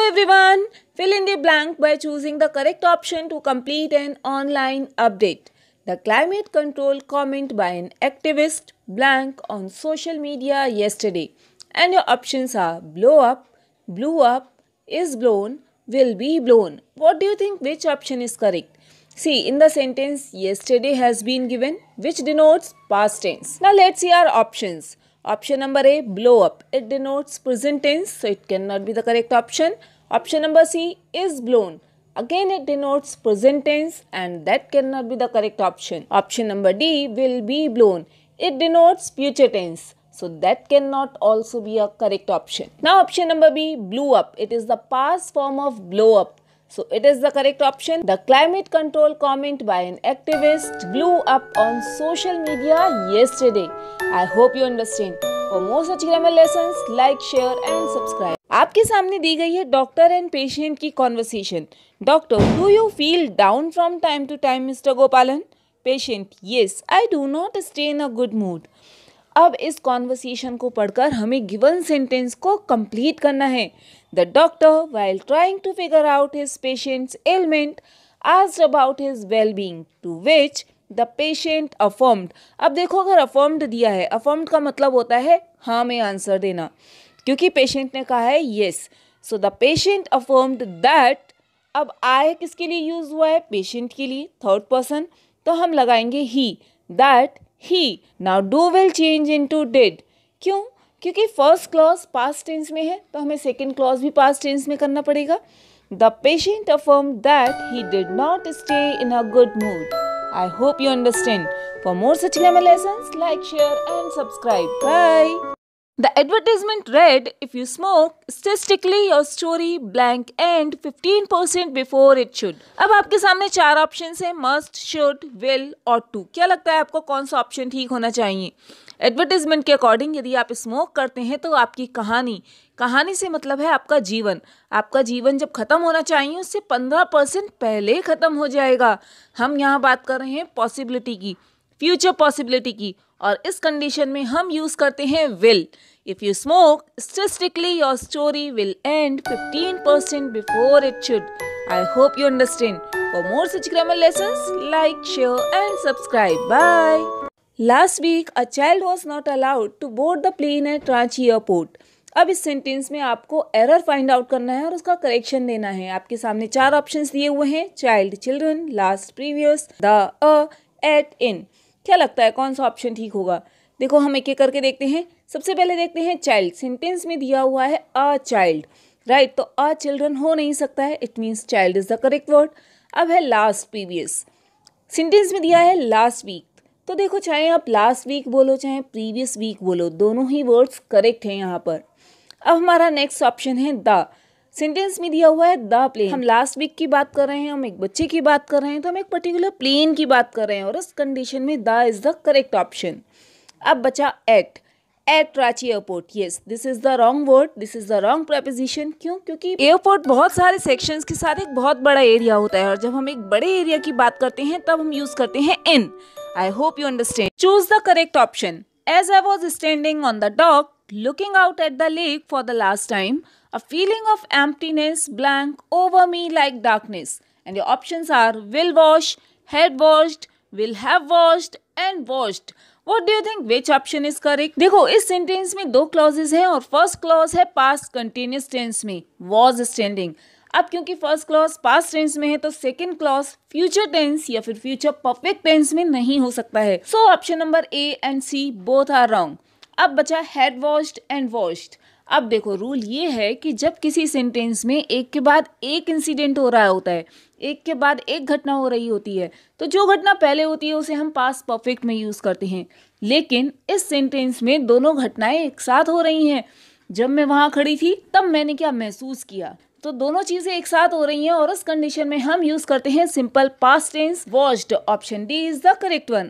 Hello everyone, fill in the blank by choosing the correct option to complete an online update. The climate control comment by an activist blank on social media yesterday. And your options are blow up, blew up, is blown, will be blown. What do you think which option is correct? See, in the sentence yesterday has been given which denotes past tense. Now let's see our options. Option number A, blow up. It denotes present tense, so it cannot be the correct option. Option number C, is blown. Again it denotes present tense and that cannot be the correct option. Option number D, will be blown. It denotes future tense, so that cannot also be a correct option. Now option number B, blew up. It is the past form of blow up, so it is the correct option. The climate control comment by an activist blew up on social media yesterday. I hope you understand. For more such grammar lessons, like, share and subscribe. आपके सामने दी गई है doctor and patient की conversation. Doctor, do you feel down from time to time mister Gopalan? Patient, yes, I do not stay in a good mood. अब इस conversation को पढ़कर हमें गिवन सेंटेंस को कंप्लीट करना है. The doctor while trying to figure out his patient's element asked about his well being, to which the patient affirmed. अब देखो, अगर अफर्म्ड दिया है, अफर्म्ड का मतलब होता है हाँ में आंसर देना, क्योंकि पेशेंट ने कहा है yes, so the patient affirmed that. अब आई किसके लिए यूज हुआ है? पेशेंट के लिए, थर्ड पर्सन, तो हम लगाएंगे he, that he. Now do will change into did. क्यों? क्योंकि फर्स्ट क्लॉज पास्ट टेंस में है, तो हमें सेकंड क्लॉज भी पास्ट टेंस में करना पड़ेगा. The patient affirmed that he did not stay in a good mood. I hope you understand. For more such grammar lessons, like, share and subscribe. Bye. The advertisement read, if you smoke, statistically your story blank and 15% before it should. अब आपके सामने चार options हैं, must, should, will और to. क्या लगता है आपको कौन सा ऑप्शन ठीक होना चाहिए? एडवर्टाइजमेंट के अकॉर्डिंग यदि आप स्मोक करते हैं तो आपकी कहानी से मतलब है आपका जीवन जब खत्म होना चाहिए उससे 15% पहले खत्म हो जाएगा. हम यहाँ बात कर रहे हैं पॉसिबिलिटी की, फ्यूचर पॉसिबिलिटी की, और इस कंडीशन में हम यूज करते हैं will. If you smoke, statistically your story will end 15% before it should. I hope you understand. For more such grammar lessons, like, share and subscribe. Bye. Last week, a child was not allowed to board the plane at Ranchi airport. अब इस sentence में आपको error find out करना है और उसका correction देना है. आपके सामने चार ऑप्शंस दिए हुए हैं, child, children, last, previous, the, at, in. क्या लगता है कौन सा ऑप्शन ठीक होगा? देखो, हम एक एक करके देखते हैं. सबसे पहले देखते हैं चाइल्ड. सेंटेंस में दिया हुआ है अ चाइल्ड, राइट, तो अ चिल्ड्रन हो नहीं सकता है, it means child is the correct word. अब है लास्ट, प्रीवियस. सेंटेंस में दिया है लास्ट वीक, तो देखो चाहे आप लास्ट वीक बोलो चाहे प्रीवियस वीक बोलो, दोनों ही वर्ड्स करेक्ट हैं यहाँ पर. अब हमारा नेक्स्ट ऑप्शन है द. सेंटेंस में दिया हुआ है द प्लेन. हम लास्ट वीक की बात कर रहे हैं, हम एक बच्चे की बात कर रहे हैं, तो हम एक पर्टिकुलर प्लेन की बात कर रहे हैं और उस कंडीशन में the is the correct option. अब बचा at Ranchi airport. Yes, this is the wrong word, this is the wrong preposition. क्यों? क्योंकि एयरपोर्ट बहुत सारे सेक्शंस के साथ एक बहुत बड़ा एरिया होता है और जब हम एक बड़े एरिया की बात करते हैं तब हम यूज करते हैं इन. I hope you understand. Choose the correct option. As I was standing on the dock, looking out at the lake for the last time, a feeling of emptiness blank over me like darkness. And your options are will wash, had washed, will have washed, and washed. What do you think? Which option is correct? देखो, इस sentence में दो clauses हैं और first clause है past continuous tense में, was standing. अब क्योंकि फर्स्ट क्लॉज पास्ट टेंस में है तो सेकंड क्लॉज फ्यूचर टेंस या फिर फ्यूचर परफेक्ट टेंस में नहीं हो सकता है. So option number A and C both are wrong. अब बचा हैड वॉश्ड एंड वॉश्ड. अब देखो, रूल ये है कि जब किसी सेंटेंस में एक के बाद एक इंसिडेंट हो रहा होता है, एक के बाद एक घटना हो रही होती है, तो जो घटना पहले होती है उसे हम पास्ट परफेक्ट में यूज करते हैं. लेकिन इस सेंटेंस में दोनों घटनाएं एक साथ हो रही हैं. जब मैं वहां खड़ी थी तब मैंने क्या महसूस किया, तो दोनों चीजें एक साथ हो रही हैं और उस कंडीशन में हम यूज करते हैं simple past tense washed. Option D is the correct one.